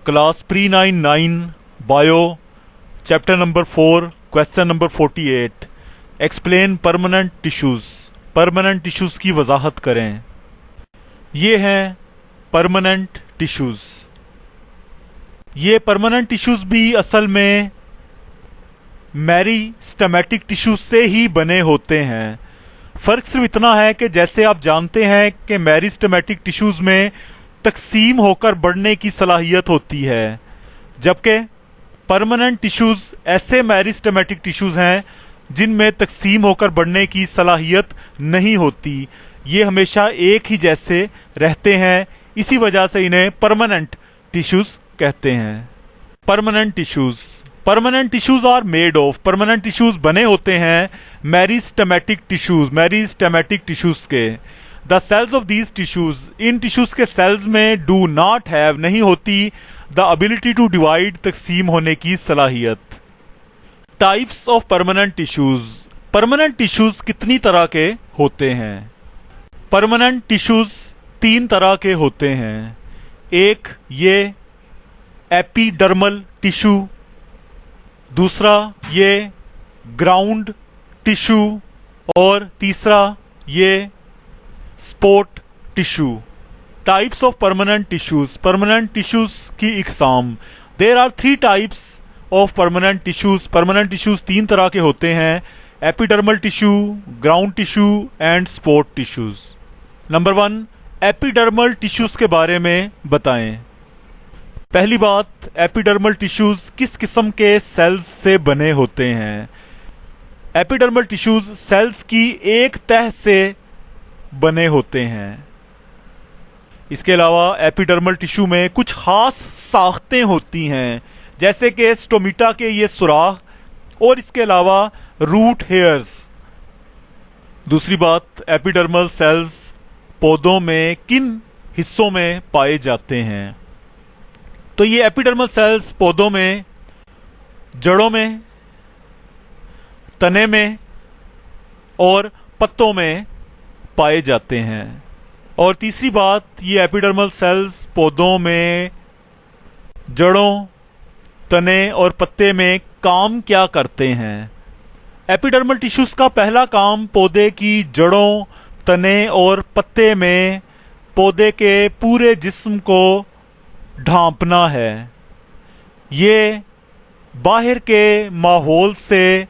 Class pre 99 bio chapter number 4 question number 48 explain permanent tissues. Permanent tissues की वजाहत करें। ये हैं परमानेंट टिश्यूज़। ये परमानेंट टिश्यूज़ भी असल में मेरिस्टेमेटिक टिश्यूज से ही बने होते हैं। फ़र्क सिर्फ इतना है कि जैसे आप जानते हैं कि मेरिस्टेमेटिक टिश्यूज में तकसीम होकर बढ़ने की सलाहियत होती है, जबकि परमानेंट टिश्यूज ऐसे मेरिस्टेमेटिक टिश्यूज हैं जिनमें तकसीम होकर बढ़ने की सलाहियत नहीं होती। ये हमेशा एक ही जैसे रहते हैं, इसी वजह से इन्हें परमानेंट टिश्यूज कहते हैं। Permanent tissues are made of, permanent tissues बने होते हैं मेरिस्टेमेटिक टिश्यूज के। The cells of these tissues, इन टिश्यूज के सेल्स में डू नॉट हैव, नहीं होती द एबिलिटी टू डिवाइड, तकसीम होने की सलाहियत। टाइप्स ऑफ परमानेंट टिश्यूज कितनी तरह के होते हैं? परमानेंट टिश्यूज 3 तरह के होते हैं। एक ये एपिडर्मल टिश्यू, दूसरा ये ग्राउंड टिश्यू और तीसरा ये support tissue. Types of permanent tissues की इकसाम। There are 3 types of permanent tissues. Permanent tissues 3 तरह के होते हैं, epidermal tissue, ground tissue and support tissues. Number 1, epidermal tissues के बारे में बताएं। पहली बात, एपिडर्मल टिश्यूज किस किस्म के सेल्स से बने होते हैं? एपिडर्मल टिश्यूज सेल्स की एक तह से बने होते हैं। इसके अलावा एपिडर्मल टिश्यू में कुछ खास साख्तें होती हैं, जैसे कि स्टोमेटा के ये सुराख और इसके अलावा रूट हेयर्स। दूसरी बात, एपिडर्मल सेल्स पौधों में किन हिस्सों में पाए जाते हैं? तो ये एपिडर्मल सेल्स पौधों में जड़ों में, तने में और पत्तों में पाए जाते हैं। और तीसरी बात, ये एपिडर्मल सेल्स पौधों में जड़ों, तने और पत्ते में काम क्या करते हैं? एपिडर्मल टिश्यूज का पहला काम पौधे की जड़ों, तने और पत्ते में पौधे के पूरे जिस्म को ढांपना है। ये बाहर के माहौल से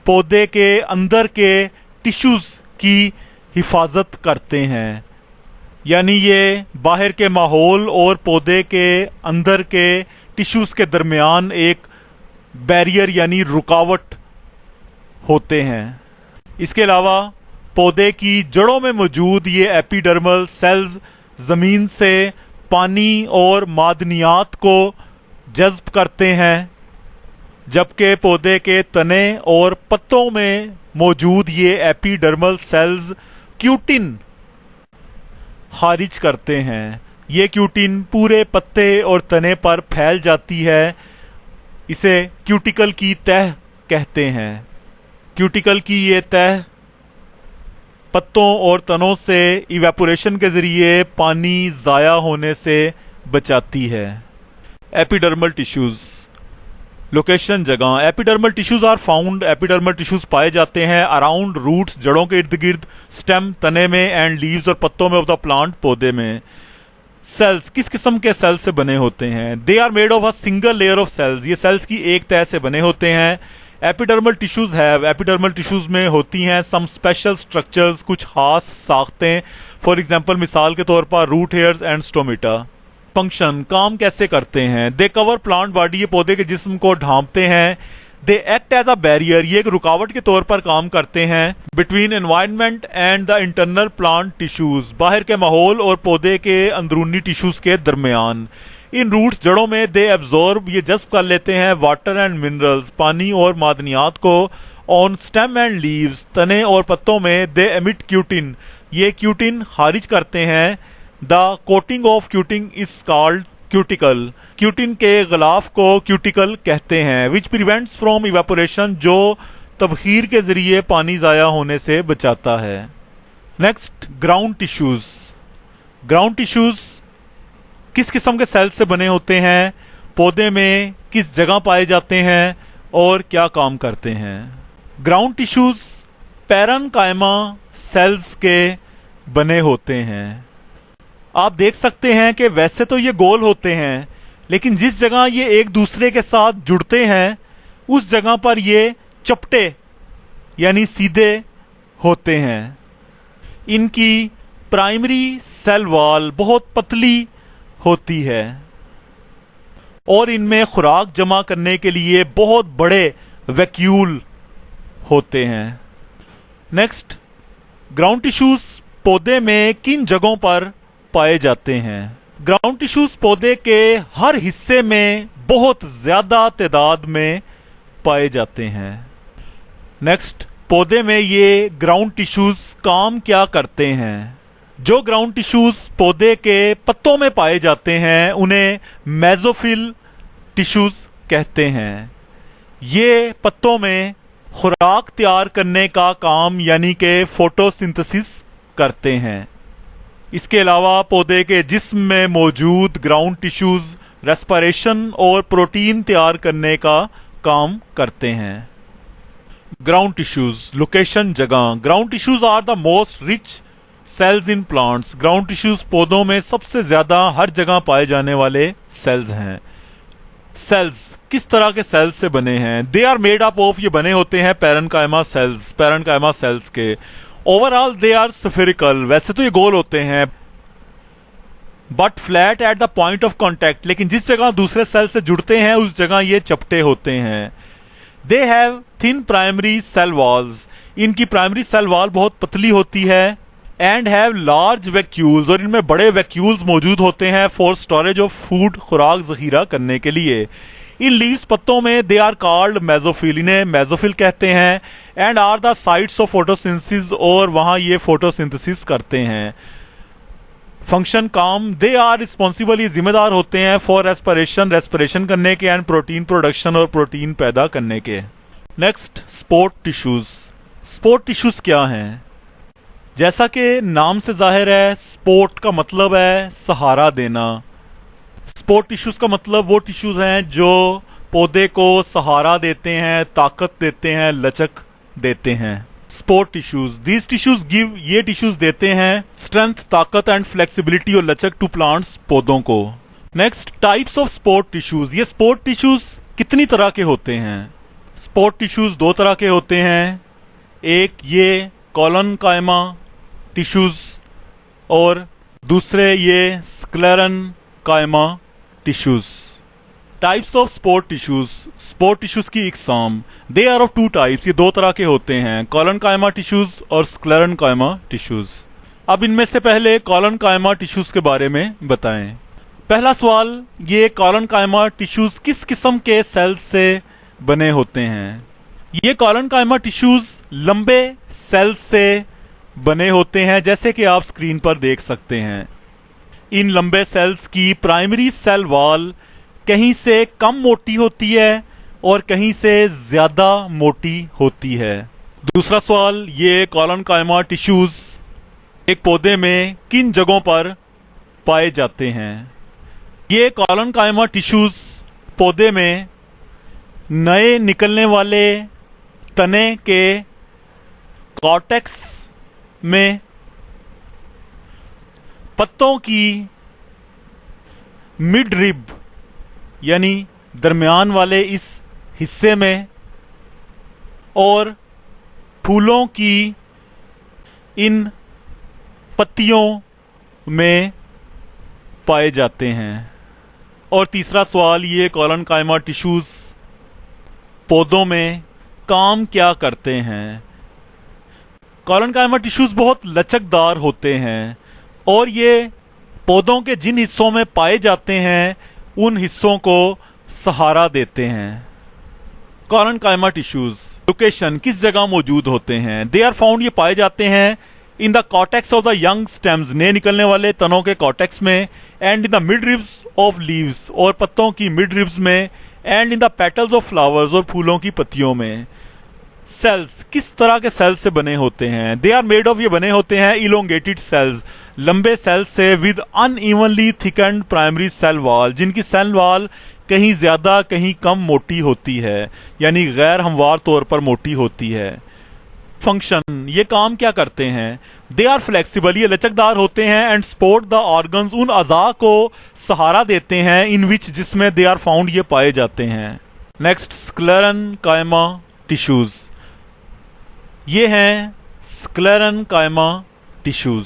पौधे के अंदर के टिश्यूज की हिफाजत करते हैं, यानी ये बाहर के माहौल और पौधे के अंदर के टिश्यूज के दरमियान एक बैरियर यानी रुकावट होते हैं। इसके अलावा पौधे की जड़ों में मौजूद ये एपिडर्मल सेल्स जमीन से पानी और मादनियात को जज्ब करते हैं, जबकि पौधे के तने और पत्तों में मौजूद ये एपिडर्मल सेल्स क्यूटिन खारिज करते हैं। ये क्यूटिन पूरे पत्ते और तने पर फैल जाती है। इसे क्यूटिकल की तह कहते हैं। क्यूटिकल की ये तह पत्तों और तनों से इवेपोरेशन के जरिए पानी ज़ाया होने से बचाती है। एपिडर्मल टिश्यूज लोकेशन, जगह। Epidermal tissues are found, epidermal tissues पाए जाते हैं अराउंड रूट्स, जड़ों के इर्द गिर्द, स्टेम तने में, एंड लीव्स और पत्तों में ऑफ द प्लांट, पौधे में। सेल्स किस किस्म के सेल्स से बने होते हैं? They are made of a single layer of cells, ये सेल्स की एक तह से बने होते हैं। Epidermal tissues have, epidermal tissues में होती हैं सम स्पेशल स्ट्रक्चर्स, कुछ खास साख्तें। फॉर एग्जांपल, मिसाल के तौर पर root hairs and stomata. Function, काम कैसे करते हैं? दे कवर प्लांट बॉडी, ये पौधे के जिस्म को ढांपते हैं। They act as a barrier, ये एक रुकावट के तौर पर काम करते हैं। Between environment and the internal plant tissues, बाहर के माहौल और पौधे के अंदरूनी टिश्यूज के दरमियान। इन रूट्स, जड़ों में, दे एब्जॉर्ब, ये जज्ब कर लेते हैं वाटर एंड मिनरल्स, पानी और मादनियात को। ऑन स्टेम एंड लीव्स, तने और पत्तों में, दे एमिट क्यूटिन, ये क्यूटिन खारिज करते हैं। The coating of cutin is called cuticle, cutin के गलाफ को क्यूटिकल कहते हैं। विच प्रिवेंट्स फ्रॉम इवेपोरेशन, जो तबखीर के जरिए पानी ज़ाया होने से बचाता है। Next, ground tissues. Ground tissues किस किस्म के सेल से बने होते हैं, पौधे में किस जगह पाए जाते हैं और क्या काम करते हैं। ग्राउंड टिश्यूज पैरेन्काइमा सेल्स के बने होते हैं। आप देख सकते हैं कि वैसे तो ये गोल होते हैं, लेकिन जिस जगह ये एक दूसरे के साथ जुड़ते हैं उस जगह पर ये चपटे यानी सीधे होते हैं। इनकी प्राइमरी सेल वॉल बहुत पतली होती है और इनमें खुराक जमा करने के लिए बहुत बड़े वैक्यूल होते हैं। नेक्स्ट, ग्राउंड टिश्यूज पौधे में किन जगहों पर पाए जाते हैं। ग्राउंड टिश्यूज पौधे के हर हिस्से में बहुत ज्यादा तादाद में पाए जाते हैं। नेक्स्ट, पौधे में ये ग्राउंड टिश्यूज काम क्या करते हैं। जो ग्राउंड टिश्यूज पौधे के पत्तों में पाए जाते हैं उन्हें मेसोफिल टिश्यूज कहते हैं। ये पत्तों में खुराक तैयार करने का काम यानी कि फोटोसिंथेसिस करते हैं। इसके अलावा पौधे के जिस्म में मौजूद ग्राउंड टिश्यूज रेस्पिरेशन और प्रोटीन तैयार करने का काम करते हैं। ग्राउंड टिश्यूज लोकेशन जगह। Ground tissues are the most rich cells in plants. Ground tissues पौधों में सबसे ज्यादा हर जगह पाए जाने वाले सेल्स हैं। सेल्स किस तरह के सेल्स से बने हैं। They are made up of, ये बने होते हैं पैरेन्काइमा सेल्स के। ओवरऑल दे आर स्फेरिकल, वैसे तो ये गोल होते हैं, but flat at the point of contact, लेकिन जिस जगह दूसरे सेल से जुड़ते हैं उस जगह ये चपटे होते हैं। They have thin primary cell walls, इनकी प्राइमरी सेल वॉल बहुत पतली होती है। एंड हैव लार्ज वैक्यूल्स, और इनमें बड़े वैक्यूल्स मौजूद होते हैं फॉर स्टोरेज ऑफ फूड, खुराक जखीरा करने के लिए। इन लीव्स पत्तों में दे आर कॉल्ड मेसोफिल, इन्हें मेसोफिल कहते हैं। And are the sites of photosynthesis, और वहां ये फोटोसिंथेसिस करते हैं। फंक्शन काम, दे आर रिस्पॉन्सिबल, ये जिम्मेदार होते हैं फॉर रेस्पिरेशन करने के, एंड प्रोटीन प्रोडक्शन, और प्रोटीन पैदा करने के। Next, sport tissues. Support tissues क्या हैं। जैसा कि नाम से जाहिर है, स्पोर्ट का मतलब है सहारा देना। स्पोर्ट टिश्यूज का मतलब वो टिश्यूज हैं जो पौधे को सहारा देते हैं, ताकत देते हैं, लचक देते हैं। Sport tissues, these tissues give, ये टिश्यूज देते हैं स्ट्रेंथ, ताकत एंड फ्लेक्सिबिलिटी और लचक टू प्लांट्स, पौधों को। Next, types of support tissues. ये स्पोर्ट टिश्यूज कितनी तरह के होते हैं। स्पोर्ट टिश्यूज दो तरह के होते हैं। एक ये कॉलनकाइमा टिश्यूज और दूसरे ये sclerenchyma tissues. Types of support tissues. Support tissues की इकसाम, they are of two types, ये दो तरह के होते हैं, कॉलनकाइमा टिश्यूज और स्क्लेरेनकाइमा टिश्यूज। अब इनमें से पहले कॉलनकाइमा टिश्यूज के बारे में बताएं। पहला सवाल, ये कॉलनकाइमा टिश्यूज किस किस्म के सेल्स से बने होते हैं। ये कॉलनकाइमा टिश्यूज लंबे सेल्स से बने होते हैं, जैसे कि आप स्क्रीन पर देख सकते हैं। इन लंबे सेल्स की प्राइमरी सेल वॉल कहीं से कम मोटी होती है और कहीं से ज्यादा मोटी होती है। दूसरा सवाल, ये कॉलनकाइमा टिश्यूज एक पौधे में किन जगहों पर पाए जाते हैं। ये कॉलनकाइमा टिश्यूज पौधे में नए निकलने वाले तने के कॉर्टेक्स में, पत्तों की मिड रिब यानी दरमियान वाले इस हिस्से में, और फूलों की इन पत्तियों में पाए जाते हैं। और तीसरा सवाल, ये कॉलनकाइमा टिश्यूज पौधों में काम क्या करते हैं। कॉलनकाइमा टिश्यूज बहुत लचकदार होते हैं और ये पौधों के जिन हिस्सों में पाए जाते हैं उन हिस्सों को सहारा देते हैं। कॉलनकाइमा टिश्यूज लोकेशन, किस जगह मौजूद होते हैं। दे आर फाउंड, ये पाए जाते हैं in the cortex of the young stems, नए निकलने वाले तनों के कॉर्टेक्स में, and in the mid ribs of leaves, और पत्तों की मिड रिब्स में, and in the petals of flowers, और फूलों की पत्तियों में। सेल्स किस तरह के सेल्स से बने होते हैं? दे आर मेड ऑफ, ये बने होते हैं इलोंगेटेड सेल्स, लंबे सेल्स से, with unevenly thickened primary cell wall, जिनकी सेल वॉल कहीं ज्यादा कहीं कम मोटी होती है, यानी गैर हमवार तौर पर मोटी होती है। फंक्शन, ये काम क्या करते हैं? दे आर फ्लेक्सिबल, ये लचकदार होते हैं, एंड सपोर्ट द ऑर्गन्स, उन अज़ा को सहारा देते हैं, इन विच, जिसमें दे आर फाउंड, ये पाए जाते हैं। नेक्स्ट, स्क्लेरेनकाइमा टिश्यूज, ये हैं स्क्लेरेनकाइमा टिश्यूज।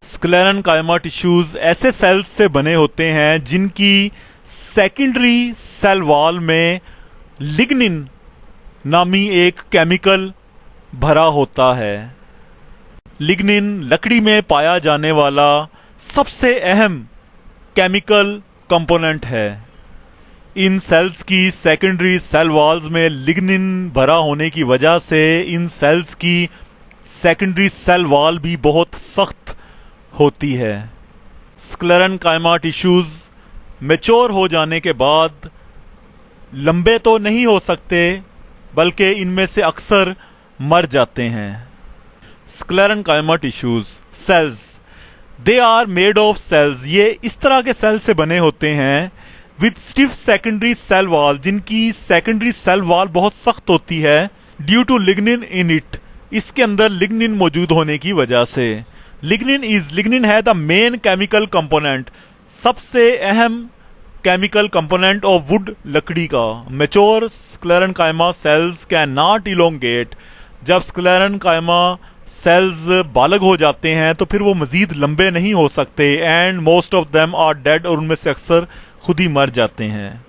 स्क्लेरेनकाइमा टिश्यूज ऐसे सेल्स से बने होते हैं जिनकी सेकेंडरी सेल वॉल में लिग्निन नामी एक केमिकल भरा होता है। लिग्निन लकड़ी में पाया जाने वाला सबसे अहम केमिकल कंपोनेंट है। इन सेल्स की सेकेंडरी सेल वॉल्स में लिग्निन भरा होने की वजह से इन सेल्स की सेकेंडरी सेल वॉल भी बहुत सख्त होती है। स्क्लेरेनकाइमा टिश्यूज मैच्योर हो जाने के बाद लंबे तो नहीं हो सकते, बल्कि इनमें से अक्सर मर जाते हैं। Sclerenchyma tissues cells, they are made of cells, ये इस तरह के सेल से बने होते हैं, with stiff secondary cell wall, जिनकी सेकेंडरी सेल वॉल बहुत सख्त होती है, due to lignin in it, इसके अंदर लिग्निन मौजूद होने की वजह से। लिग्निन है द मेन केमिकल कंपोनेंट, सबसे अहम केमिकल कंपोनेंट ऑफ वुड, लकड़ी का। Mature sclerenchyma cells can not elongate, जब स्क्लेरेनकाइमा सेल्स बालग हो जाते हैं तो फिर वो मजीद लंबे नहीं हो सकते, and most of them are dead, और उनमें से अक्सर खुद ही मर जाते हैं।